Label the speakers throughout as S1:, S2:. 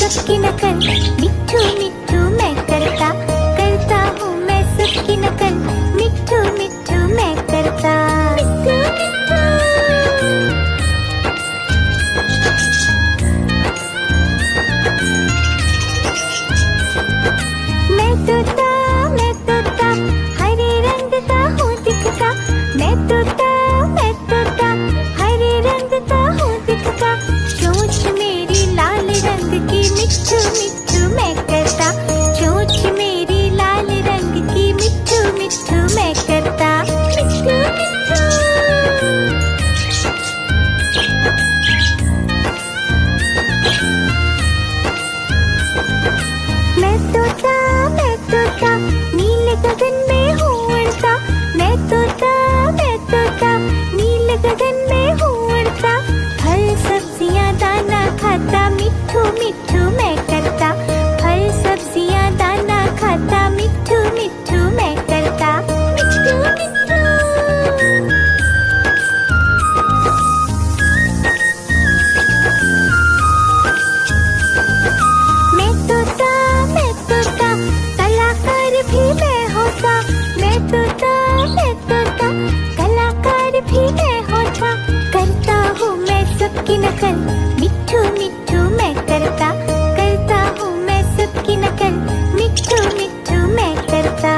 S1: सबकी नकल, मिट्ठू मिट्ठू मैं करता, करता हूँ मैं सबकी नकल, मिट्ठू मिट्ठू मैं करता। मैं तोता हरे रंग का हूँ दिखता, मैं तोता हरे रंग का हूँ दिखता, चोंच मेरी लाल रंग की, मिट्ठू मिट्ठू मैं करता, चोंच मेरी लाल रंग की, मिट्ठू मिट्ठू मैं करता। मैं तोता नीले गगन में हूँ उड़ता, मैं तोता नीले गगन में हूँ उड़ता, फल सब्जियाँ दाना खाता, मिट्ठू मिट्ठू मैं करता, फल सब्जियाँ दाना खाता, मिट्ठू मिट्ठू मैं करता। मैं तोता कलाकार भी मैं होता, मैं तोता कलाकार भी मैं होता, करता हूँ मैं सबकी नकल, मिट्ठू मिट्ठू मैं करता, करता हूँ मैं सबकी नकल, मिट्ठू मिट्ठू मैं करता।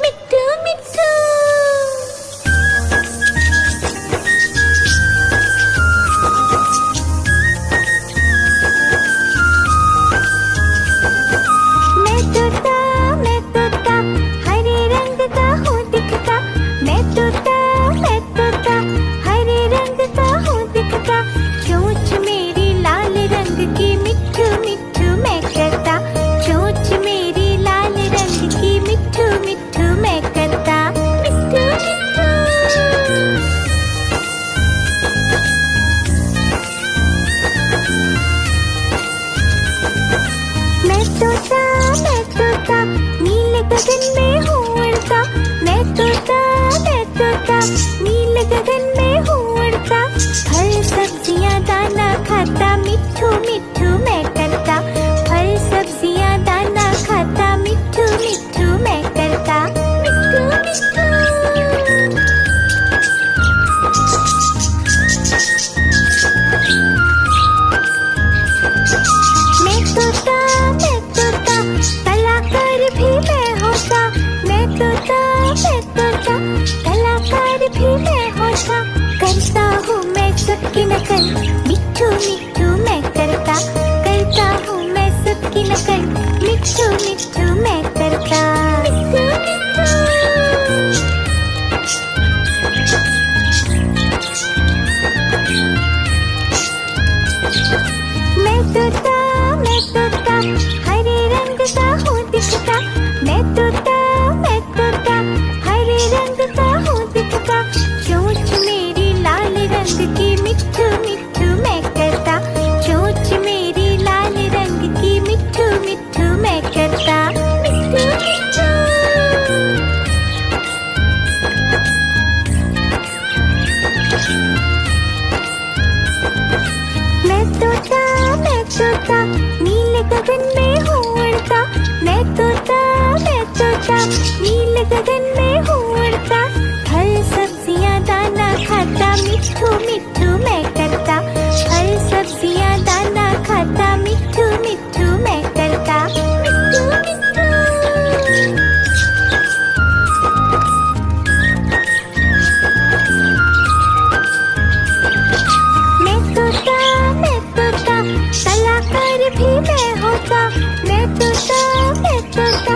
S1: मिट्ठू मिट्ठू मैं तोता हरे रंग का हूँ दिखता, मैं तोता हरे रंग का हूँ दिखता, चोंच मेरी लाल रंग की, मिट्ठू मिट्ठू मैं करता, चोंच मेरी लाल रंग की, मिट्ठू मिट्ठू मैं करता। मैं तोता नीले गगन में हूँ उड़ता, मैं तोता नीले गगन में हूँ उड़ता, फल सब्जियाँ दाना खाता, मिट्ठू मिट्ठू मैं करता, फल सब्जियाँ दाना खाता, मिट्ठू मिट्ठू मैं करता। मैं तोता कलाकार भी मैं होता, मैं तोता कलाकार भी मैं होता, करता हूँ मैं सबकी नकल, मिट्ठू मिट्ठू मैं करता, करता हूँ मैं सबकी नकल, मिट्ठू मिट्ठू मैं करता। मैं तोता हरे रंग का हूँ दिखता, मैं तोता हरे रंग का हूँ दिखता, चोंच मेरी लाल रंग की, मिट्ठू मिट्ठू मैं करता, चोंच मेरी लाल रंग की, मिट्ठू मिट्ठू मैं करता। मैं तोता नीले गगन में हूँ उड़ता, मैं तोता नीले गगन में हूँ उड़ता, फल सब्जियाँ दाना खाता, मिट्ठू मिट्ठू मैं करता, फल सब्जियाँ दाना खाता, मिट्ठू मिट्ठू मैं करता। मैं तोता कलाकार भी मैं होता, मैं तोता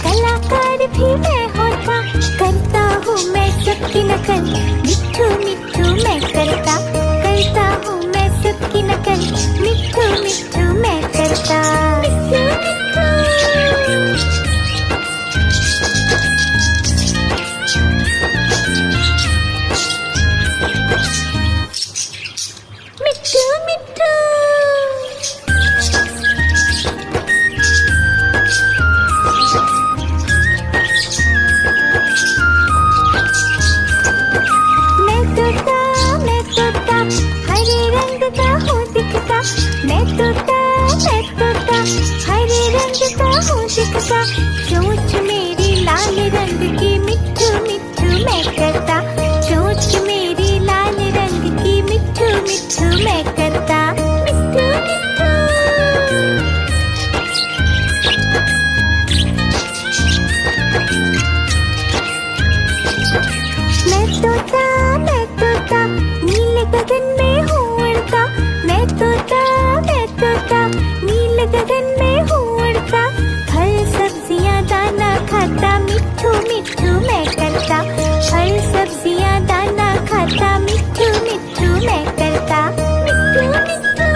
S1: कलाकार भी मैं होता, करता हूँ मैं सबकी नकल, मिट्ठू मिट्ठू मैं करता, तोता, चोंच मेरी लाल रंग की मिट्ठू मिट्ठू मैं करता, चोंच मेरी लाल रंग की मिट्ठू मिट्ठू मैं करता, मिट्ठू मिट्ठू। मैं तोता नीले गगन में हूँ उड़ता, मैं तोता नीले गगन में हूँ उड़ता, फल सब्जियाँ दाना खाता, मिट्ठू मिट्ठू मैं करता, फल सब्जियाँ दाना खाता, मिट्ठू मिट्ठू मैं करता, मिट्ठू मिट्ठू।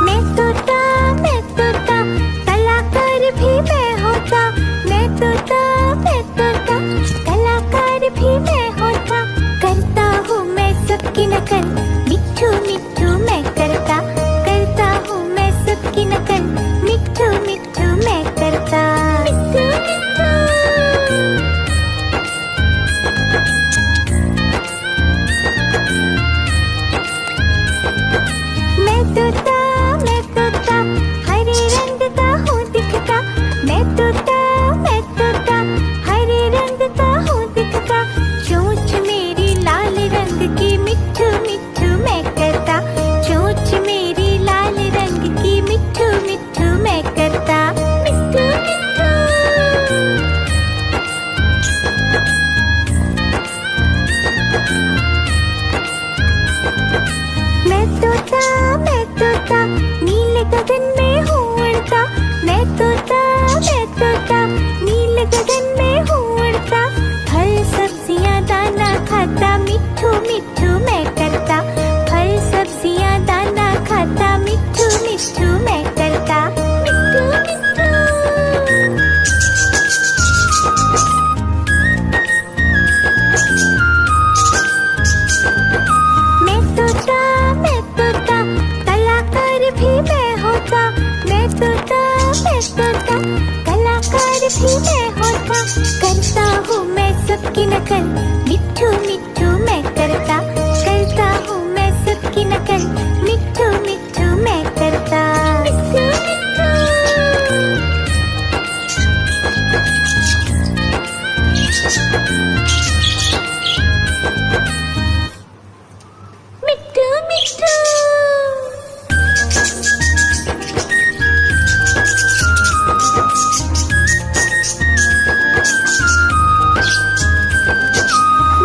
S1: मैं तोता कलाकार भी मैं होता, मैं तोता कलाकार भी मैं होता, करता हूँ मैं सबकी नकल, मिट्ठू मिट्ठू मैं करता हूँ मैं सबकी नकल, मिट्ठू मिट्ठू मैं करता, मिट्ठू मिट्ठू। मैं तोता हरे रंग का हूँ दिखता, मैं तोता हरे रंग का हूँ दिखता, चोंच मेरी लाल रंग की मिट्ठू मिट्ठू मैं करता, चोंच मेरी लाल रंग की मिट्ठू मिट्ठू मैं करता, मिट्ठू मिट्ठू। मैं तोता नीले गगन में हूँ उड़ता, मैं तोता नीले गगन में हूँ उड़ता, फल सब्जियाँ दाना खाता, मिट्ठू मिट्ठू मैं करता, फल सब्जियाँ दाना खाता, मिट्ठू मिट्ठू मैं करता, मिट्ठू मिट्ठू। मैं तोता कलाकार भी मैं होता, मैं तोता कलाकार भी मैं होता, करता हूँ मैं सबकी नकल, मिट्ठू मिट्ठू मैं करता हूँ मैं सबकी नकल, मिट्ठू मिट्ठू मैं करता, मिट्ठू मिट्ठू। मिट्ठू मिट्ठू।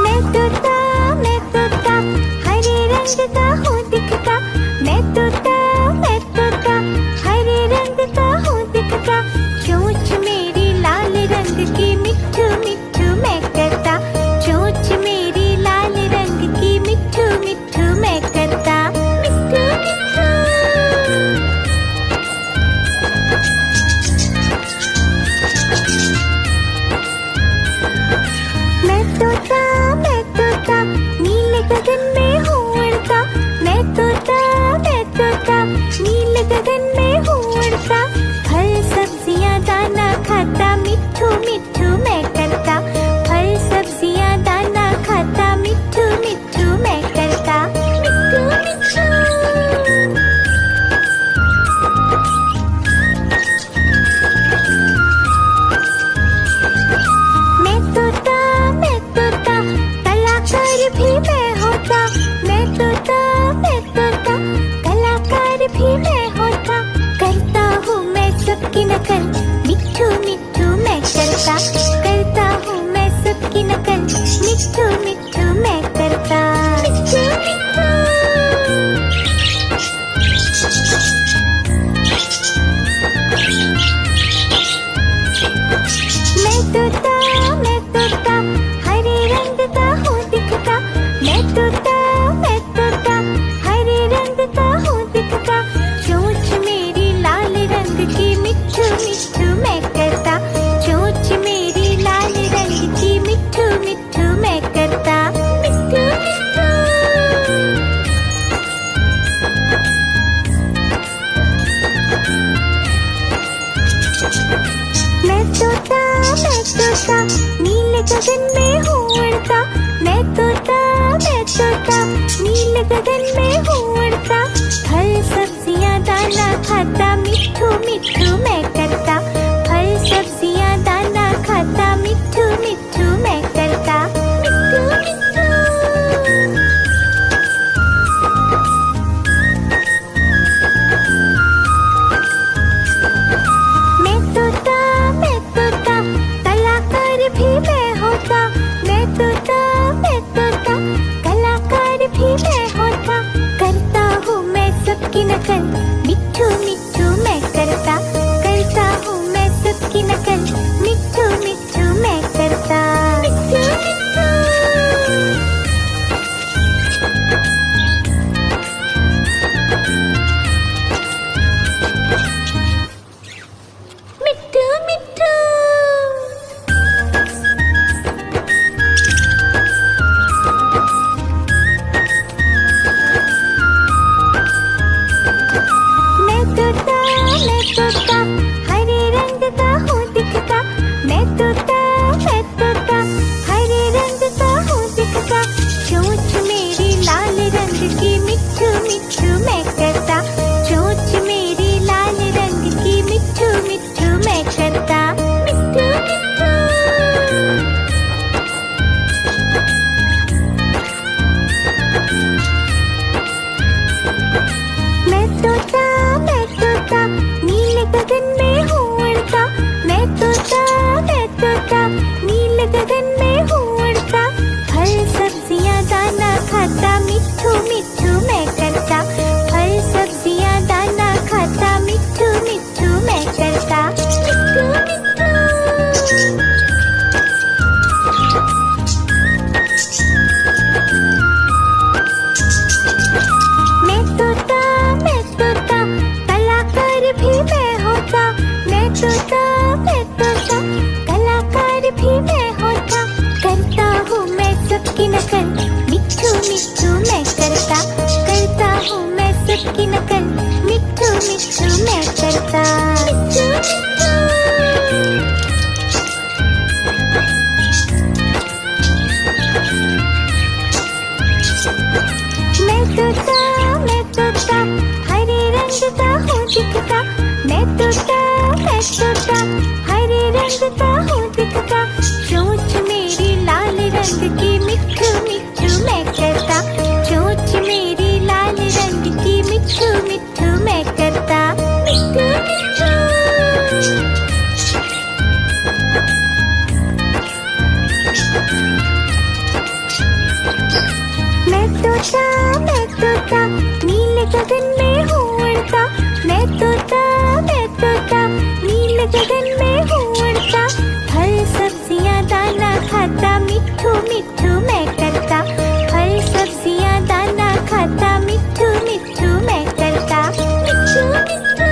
S1: मैं तोता हरे रंग का हूँ दिखता, मैं तोता हरे रंग का हूँ दिखता, चोंच मेरी लाल रंग की मिट्ठू मिट्ठू मैं करता, चोंच मेरी लाल रंग की मिट्ठू मिट्ठू मैं करता, मिट्ठू मिट्ठू। मैं तोता नीले गगन में हूँ उड़ता, मैं तोता नीले गगन में हूँ उड़ता, फल सब्जियाँ दाना खाता, मिट्ठू मिट्ठू मैं करता, फल सब्जियाँ दाना खाता, मिट्ठू मिट्ठू मैं करता, मिट्ठू मिट्ठू। मैं तोता कलाकार भी मैं होता, मैं तोता कलाकार भी मैं होता, करता हूँ मैं सबकी नकल, मिट्ठू मिट्ठू मैं करता हूँ मैं सबकी नकल, मिट्ठू मिट्ठू मैं करता, मिट्ठू मिट्ठू। मैं तोता हरे रंग का हूँ दिखता, मैं तोता हरे रंग का हूँ दिखता, चोंच मेरी लाल रंग की मिट्ठू मिट्ठू मैं करता, चोंच मेरी लाल रंग की मिट्ठू मिट्ठू मैं करता, मिट्ठू मिट्ठू। मैं तोता नीले गगन में हूँ उड़ता, मैं तोता नीले गगन में हूँ उड़ता, फल सब्जियाँ दाना खाता, मिट्ठू मिट्ठू मैं करता। फल सब्जियाँ दाना खाता, मिट्ठू मिट्ठू मैं करता। मिट्ठू मिट्ठू। मैं तोता, कलाकार भी मैं होता। मैं तोता, कलाकार भी मैं होता। करता हूँ मैं सबकी नकल, मिट्ठू मिट्ठू मैं करता। करता हूँ मैं सबकी नकल, मिट्ठू मिट्ठू मैं करता। मिट्ठू मिट्ठू। मिट्ठू मिट्ठू। मैं तोता, हरे रंग का हूँ दिखता। मैं तोता, हरे रंग का हूँ दिखता। चोंच मेरी लाल रंग की, मिट्ठू मिट्ठू मैं करता। चोंच मेरी लाल रंग की, मिट्ठू मिट्ठू मैं करता। मिट्ठू मिट्ठू। मैं तोता, नीले गगन में हूँ उड़ता। मैं तोता, नीले गगन में हूँ उड़ता। फल सब्जियाँ दाना खाता, मिट्ठू मिट्ठू मैं करता। फल सब्जियाँ दाना खाता, मिट्ठू मिट्ठू मैं करता। मिट्ठू मिट्ठू। मैं तोता, कलाकार भी मैं होता। मैं तोता, कलाकार भी मैं होता। करता हूँ मैं सबकी नकल, मिट्ठू मिट्ठू मैं करता। करता हूँ मैं सबकी नकल, मिट्ठू मिट्ठू मैं करता। मिट्ठू मिट्ठू। मैं तोता, हरे रंग का हूँ दिखता। मैं तोता, हरे रंग का हूँ दिखता। चोंच मेरी लाल रंग की, मिट्ठू मिट्ठू मैं करता। चोंच मेरी लाल रंग की, मिट्ठू मिट्ठू मैं करता। मिट्ठू मिट्ठू। मैं तोता, नीले गगन में हूँ उड़ता। मैं तोता, नीले गगन में हूँ उड़ता। फल सब्जियाँ दाना खाता, मिट्ठू मिट्ठू मैं करता। फल सब्जियाँ दाना खाता, मिट्ठू मिट्ठू मैं करता। मिट्ठू मिट्ठू।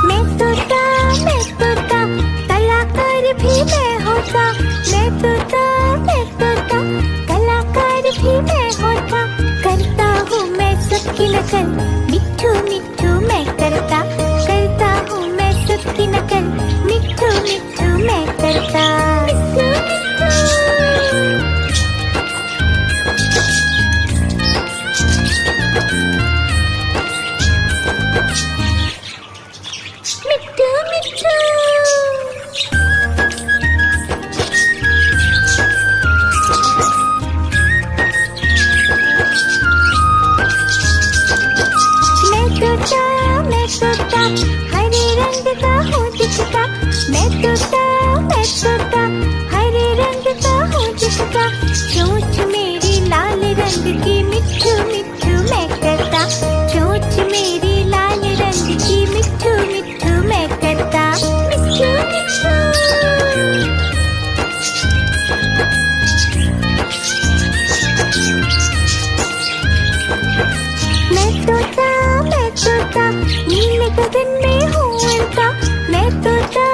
S1: मैं तोता, कलाकार भी मैं होता। मैं तोता, कलाकार भी मैं होता। करता हूँ मैं सबकी नकल, मिट्ठू मिट्ठू मैं करता। करता हूँ मैं सबकी नकल, मिट्ठू मिट्ठू मैं करता। मिट्ठू मिट्ठू। मिट्ठू मिट्ठू। मैं तोता, हरे रंग का हूँ दिखता। मैं तोता, हरे रंग का हूँ दिखता। चोंच मेरी लाल रंग की, मिट्ठू मिट्ठू मैं करता। चोंच मेरी लाल रंग की, मिट्ठू मिट्ठू मैं करता। मिट्ठू मिट्ठू। मैं तोता, नीले गगन में हूँ उड़ता। मैं तोता,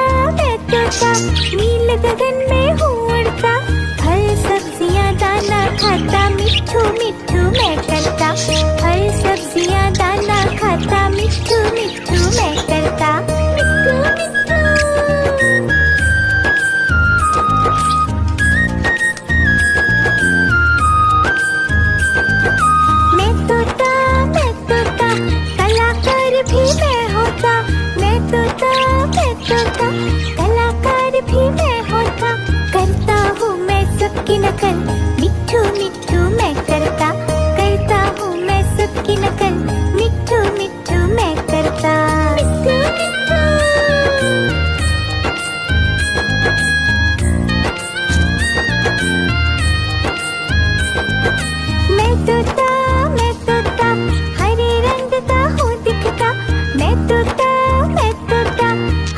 S1: नीले गगन में हूँ उड़ता। फल सब्जियाँ दाना खाता, मिट्ठू मिट्ठू मैं करता। फल सब्जियाँ दाना खाता, मिट्ठू मिट्ठू मैं करता। मिट्ठू मिट्ठू। भी मैं होता, मैं तोता, मैं तोता, कलाकार भी मैं होता। करता हूँ मैं सबकी नकल, मिट्ठू मिट्ठू मैं करता हूँ मैं सबकी नकल, मिट्ठू मिट्ठू मैं करता। मिट्ठू मिट्ठू मैं तोता हरे रंग का हूँ दिखता। मैं तोता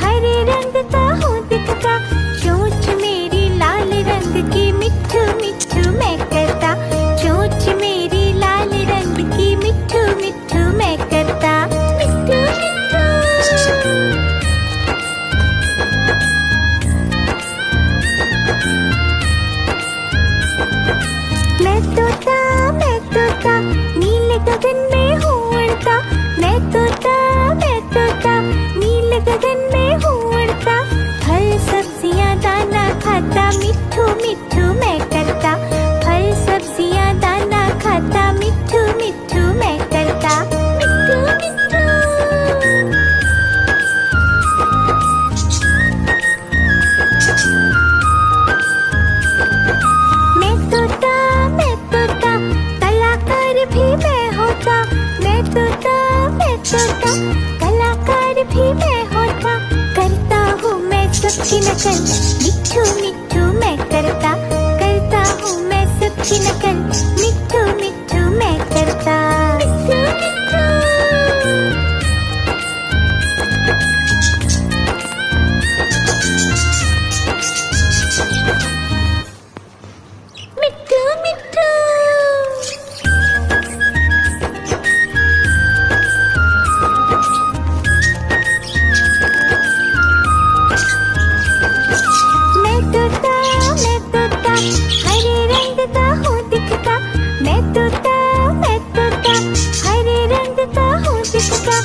S1: हरे रंग का हूँ दिखता। चोंच मेरी लाल रंग की, मिट्ठू मिट्ठू मैं करता। चोंच मेरी लाल रंग की, मिट्ठू मिट्ठू मैं करता। मिट्ठू मिट्ठू मैं तोता नीले गगन में हूँ उड़ता। मैं तोता नीले गगन में हूँ उड़ता। फल सब्जियाँ दाना खाता, मिट्ठू मिट्ठू मैं करता। फल सब्जियाँ दाना खाता, मिट्ठू मिट्ठू मैं करता। मिट्ठू मिट्ठू मैं तोता कलाकार भी मैं होता। मैं तोता कलाकार भी मैं होता। करता हूँ मैं सबकी नकल, मिट्ठू मिट्ठू मैं करता हूँ मैं सबकी नकल, मिट्ठू मिट्ठू मैं करता। मिट्ठू मिट्ठू मिट्ठू मिट्ठू मैं तोता हरे रंग का हूँ दिखता। मैं तोता हरे रंग का हूँ दिखता।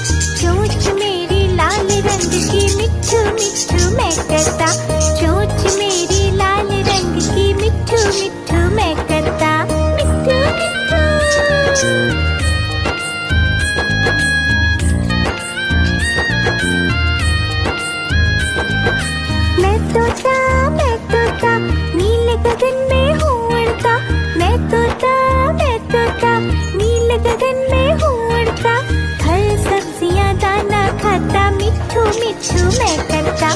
S1: चोंच मेरी लाल रंग की, मिट्ठू मिट्ठू मैं करता। चोंच मेरी लाल रंग की, मिट्ठू मिट्ठू मैं करता। मिट्ठू मिट्ठू मैं तोता नीले गगन में हूँ उड़ता। मैं तोता नीले गगन में हूँ उड़ता। फल सब्जियाँ दाना खाता, मिट्ठू मिट्ठू मैं करता।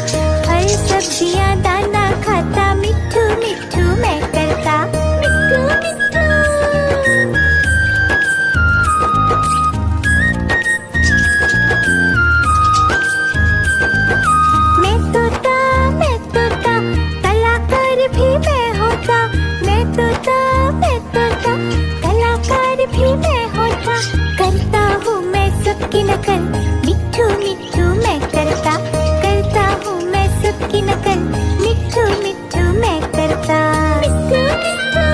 S1: फल सब्जियाँ दाना खाता, मिट्ठू मिट्ठू मैं करता। मिट्ठू मिट्ठू मैं तोता कलाकार भी मैं होता। मैं तोता कलाकार भी मैं होता। करता हूँ मैं सबकी नकल, मिट्ठू मिट्ठू मैं करता हूँ मैं सबकी नकल, मिट्ठू मिट्ठू मैं करता। मिट्ठू मिट्ठू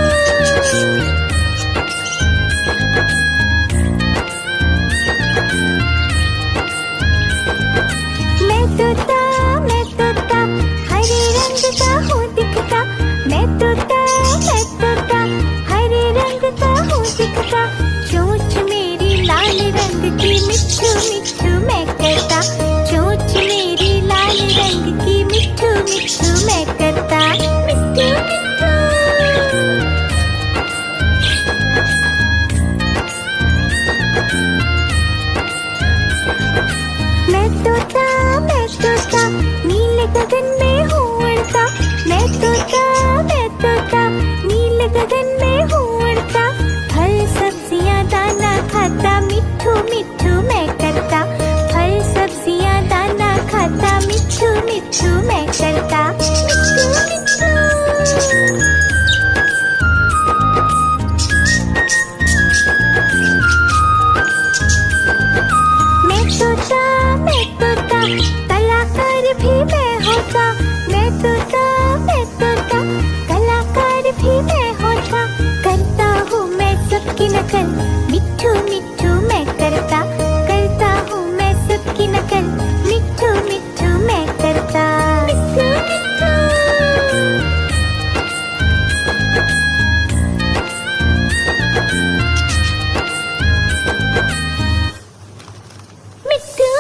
S1: मैं तोता हरे रंग का हूँ दिखता। मैं तोता हरे रंग का हूँ दिखता। चोंच मेरी लाल रंग की, मिट्ठू मिट्ठू मैं करता। चोंच मेरी लाल रंग की, मिट्ठू मिट्ठू मैं करता। मिट्ठू मिट्ठू मैं तोता नीले गगन में हूँ उड़ता। मैं तोता नीले गगन में हूँ उड़ता। फल सब्जियाँ दाना खाता, मिट्ठू मिट्ठू मैं करता। फल सब्जियाँ दाना खाता, मिट्ठू मिट्ठू मैं करता। मिट्ठू मिट्ठू मैं तोता कलाकार भी मैं होता। मैं तोता कलाकार भी मैं होता। करता हूँ मैं सबकी नकल, मिट्ठू मिट्ठू मैं करता हूँ मैं सबकी नकल, मिट्ठू मिट्ठू मैं करता। मिट्ठू मिट्ठू मिट्ठू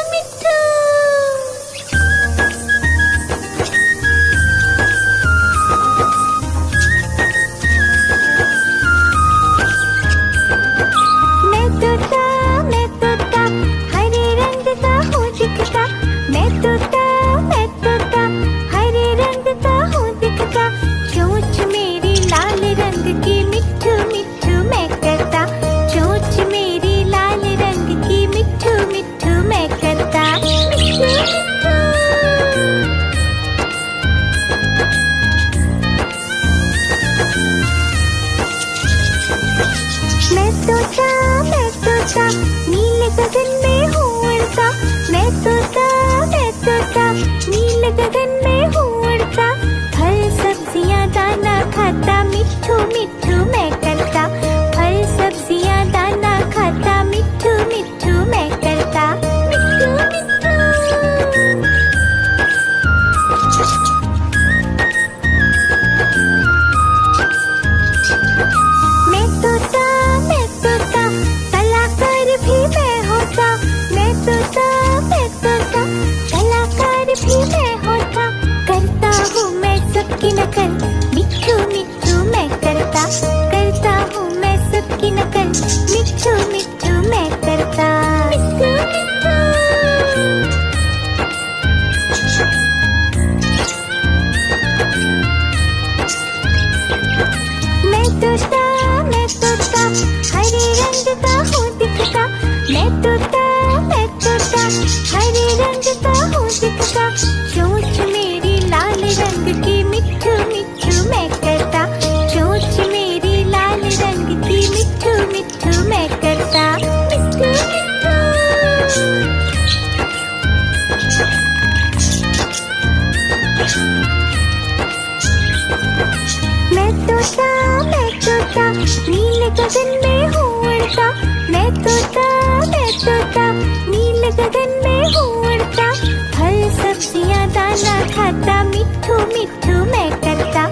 S1: गगन में हूँ उड़ता, मैं तोता नीले गगन में हूँ उड़ता। फल सब्जियाँ दाना खाता, मिट्ठू मिट्ठू मैं करता।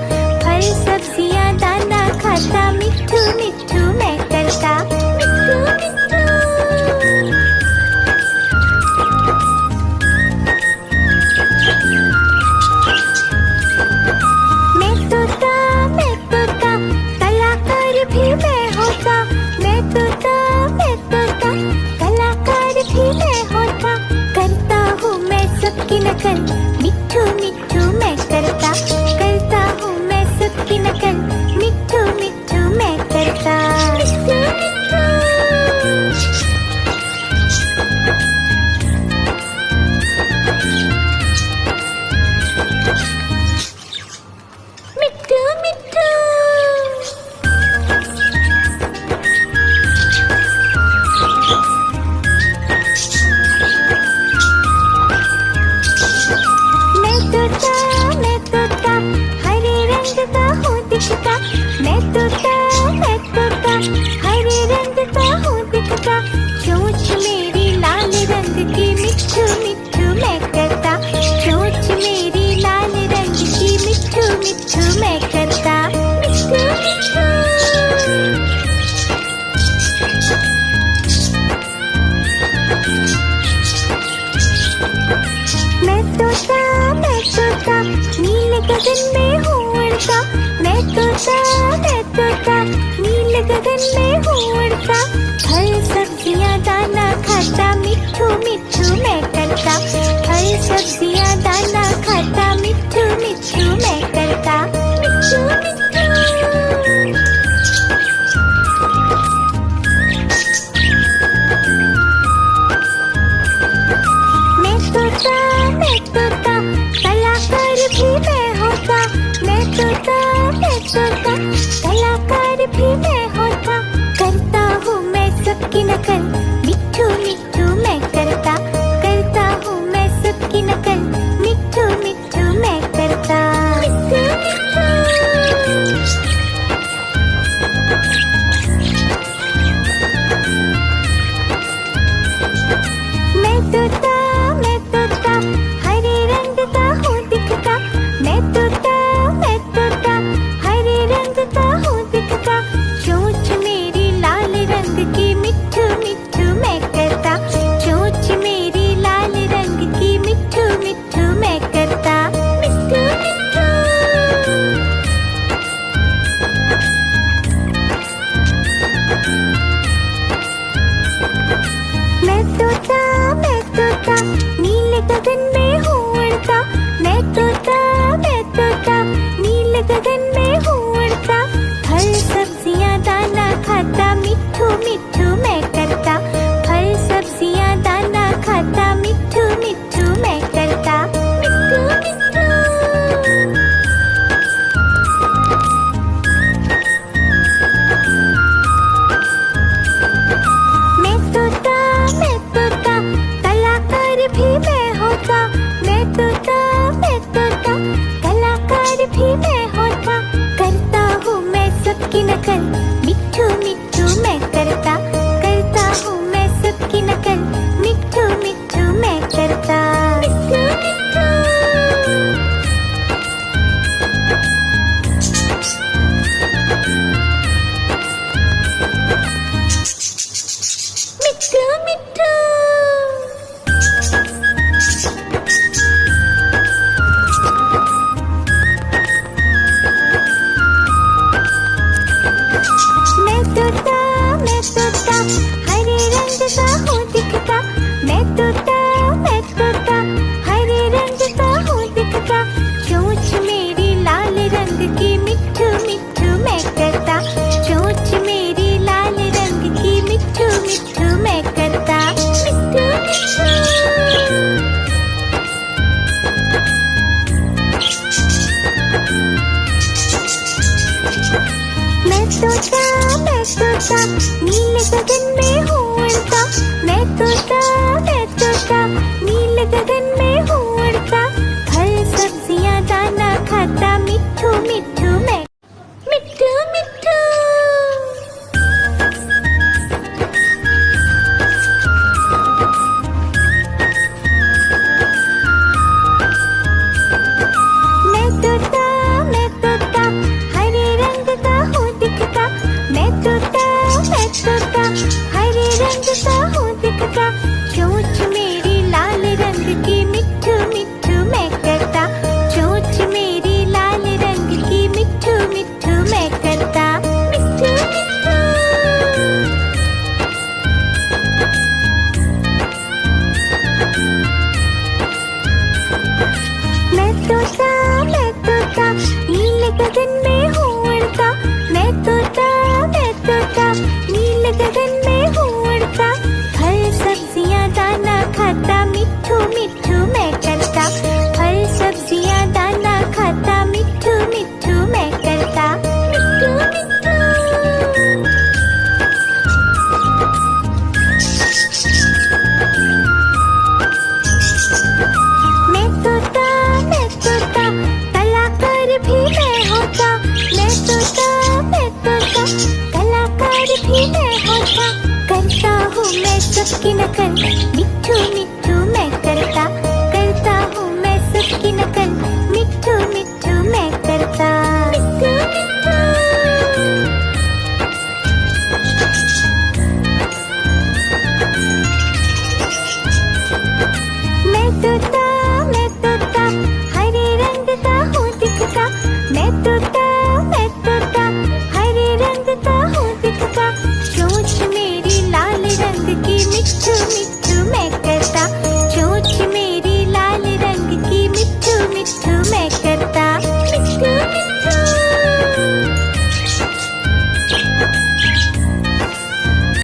S1: फल सब्जियाँ दाना खाता, मिट्ठू मिट्ठू मैं करता। मिट्ठू मिट्ठू। मैं तोता कलाकार भी मैं होता। मैं तोता कलाकार भी मैं होता। करता हूँ मैं सबकी नकल, मिट्ठू मिट्ठू मैं करता। करता हूँ मैं सबकी नकल, मिट्ठू मिट्ठू मैं करता। मिट्ठू मिट्ठू। मिट्ठू मिट्ठू। मैं तोता हरे रंग का हूँ दिखता। मैं तोता हरे रंग का हूँ दिखता। चोंच मेरी लाल रंग की, मिट्ठू मिट्ठू मैं करता। चोंच मेरी लाल रंग की, मिट्ठू मिट्ठू मैं करता। मिट्ठू मिट्ठू। मैं तोता नीले गगन में हूँ उड़ता। मैं तोता नीले गगन में हूँ उड़ता। फल सब्जियाँ दाना खाता, मिट्ठू मिट्ठू मैं करता। फल सब्जियाँ दाना खाता, मिट्ठू मिट्ठू मैं करता। मिट्ठू मिट्ठू। मैं तोता कलाकार भी मैं होता। मैं तोता कलाकार भी मैं होता। करता हूँ मैं सबकी नकल, मिट्ठू मिट्ठू मैं करता। करता हूँ मैं सबकी नकल, मिट्ठू मिट्ठू मैं करता। मिट्ठू मिट्ठू। मैं तोता हरे रंग का हूँ दिखता। मैं तोता हरे रंग का हूँ दिखता। चोंच मेरी लाल रंग की, मिट्ठू मिट्ठू मैं करता। चोंच मेरी लाल रंग की, मिट्ठू मिट्ठू मैं करता। मिट्ठू मिट्ठू। मैं तोता नीले गगन में हूँ उड़ता। मैं तोता नीले गगन में हूँ उड़ता। फल सब्जियाँ दाना खाता, मिट्ठू मिट्ठू मैं करता। फल सब्जियाँ दाना खाता, मिट्ठू मिट्ठू मैं करता। मिट्ठू मिट्ठू। मैं तोता कलाकार भी मैं होता। मैं तोता कलाकार भी मैं होता। करता हूँ मैं सबकी नकल, मिट्ठू मिट्ठू मैं करता। करता हूँ मैं सबकी नकल, मिट्ठू मिट्ठू मैं करता। मिट्ठू मिट्ठू। मिट्ठू मिट्ठू। मिट्ठू मिट्ठू मैं करता, फल सब्जियां दाना खाता, मिट्ठू मिट्ठू मैं करता, मिट्ठू मिट्ठू। मैं तोता कलाकार भी मैं होता, मैं तोता कलाकार भी मैं होता, करता हूँ मैं सबकी नकल, मिट्ठू मिट्ठू मैं करता हूँ मैं सबकी नकल, मिट्ठू मिट्ठू मैं करता, मिट्ठू मिट्ठू। मैं तोता हरे रंग का हूँ दिखता, मैं तोता हरे रंग का हूँ दिखता, चोंच मेरी लाल रंग की, मिट्ठू मिट्ठू